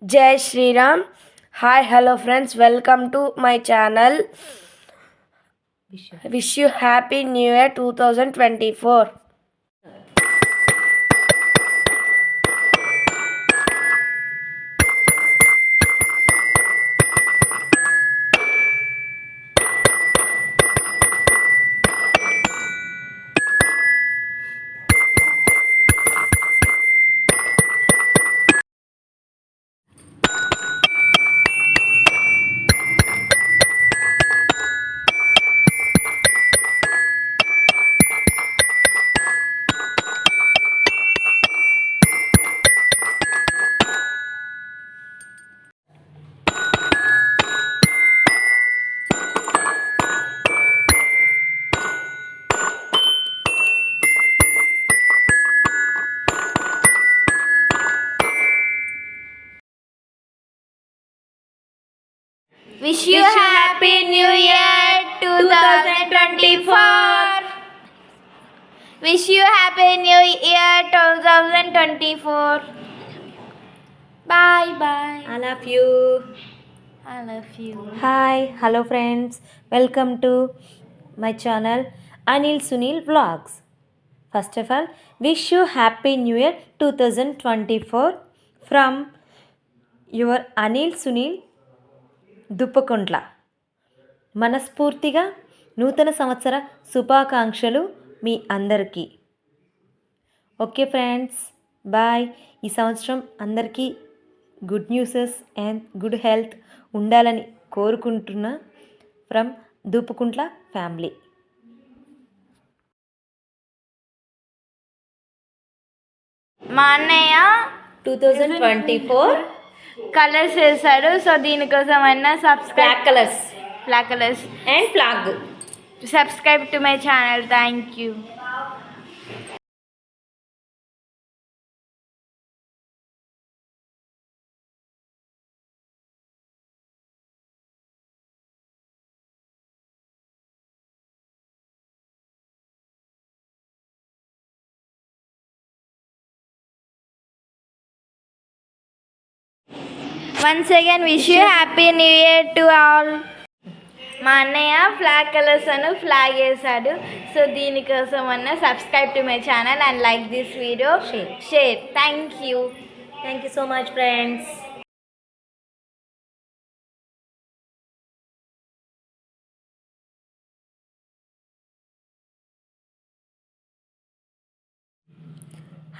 Jai Shri Ram. Hi, hello friends. Welcome to my channel. Wish you happy New Year 2024. Wish you happy New Year 2024. Wish you happy New Year 2024. Bye bye. I love you. I love you. Hi, hello friends. Welcome to my channel Anil Sunil Vlogs. First of all, wish you happy New Year 2024 from your Anil Sunil దుప్పకొండ్ల. మనస్ఫూర్తిగా నూతన సంవత్సర శుభాకాంక్షలు మీ అందరికీ. Okay friends, bye. ఈ సంవత్సరం అందరికీ good newses and good health ఉండాలని కోరుకుంటున్నా ఫ్రమ్ దూపుకుంట్ల ఫ్యామిలీ. మా అన్నయ్య 2024 కలర్స్ వేశాడు. సో దీనికోసం అయినా black colours black colours and flag. Subscribe to my channel. Thank you. Once again wish you happy new year to all. మా అన్నయ్య ఫ్లాగ్ కలర్స్ అను ఫ్లాగ్ వేసాడు. సో దీనికోసం అన్న subscribe to my channel and like this video. Share. Thank you. Thank you so much friends.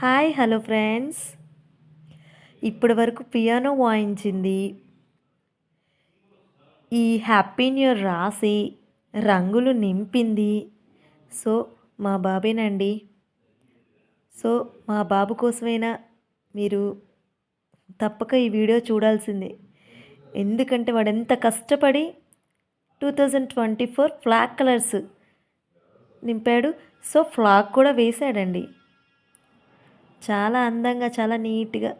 Hi hello friends. ఇప్పటి వరకు piano వాయించింది, ఈ happy new year రాసి రంగులు నింపింది సో మా బాబేనండి. సో మా బాబు కోసమైనా మీరు తప్పక ఈ వీడియో చూడాల్సిందే. ఎందుకంటే వాడు ఎంత కష్టపడి 2024 ఫ్లాగ్ కలర్స్ నింపాడు. సో ఫ్లాగ్ కూడా వేశాడండి, చాలా అందంగా, చాలా నీట్గా.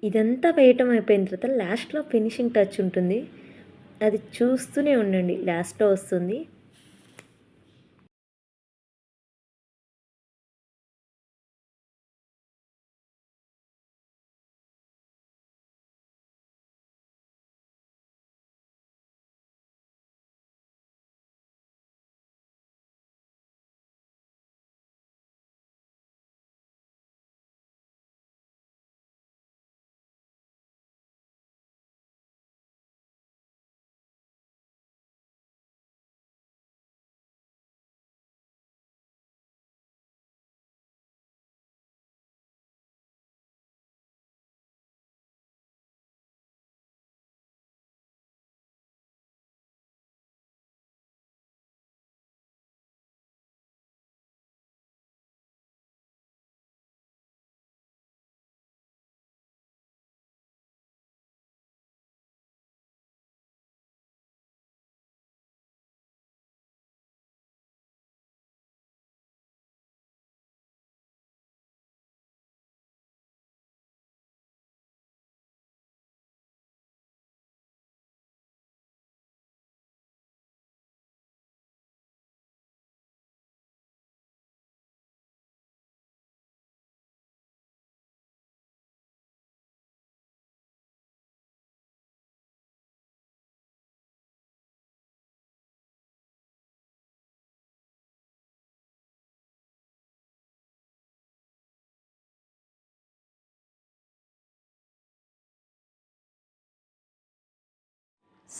ఇదంతా వేయటం అయిపోయిన తర్వాత లాస్ట్లో ఫినిషింగ్ టచ్ ఉంటుంది, అది చూస్తూనే ఉండండి, లాస్ట్లో వస్తుంది.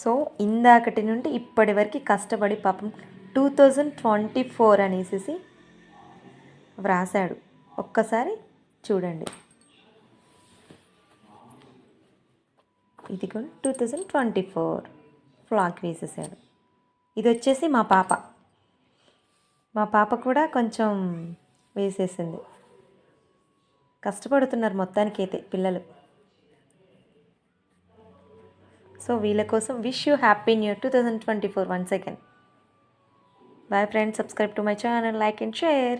సో ఇందాకటి నుండి ఇప్పటి వరకు కష్టపడి పాపం 2024 అనేసి వ్రాసాడు. ఒక్కసారి చూడండి. ఇది కూడా 2024 ఫ్లాగ్ వేసేసాడు. ఇది వచ్చేసి మా పాప కూడా కొంచెం వేసేసింది. కష్టపడుతున్నారు మొత్తానికైతే పిల్లలు. సో వీళ్ళ కోసం wish you happy new year 2024 once again. Bye friends, subscribe to my channel, like and share.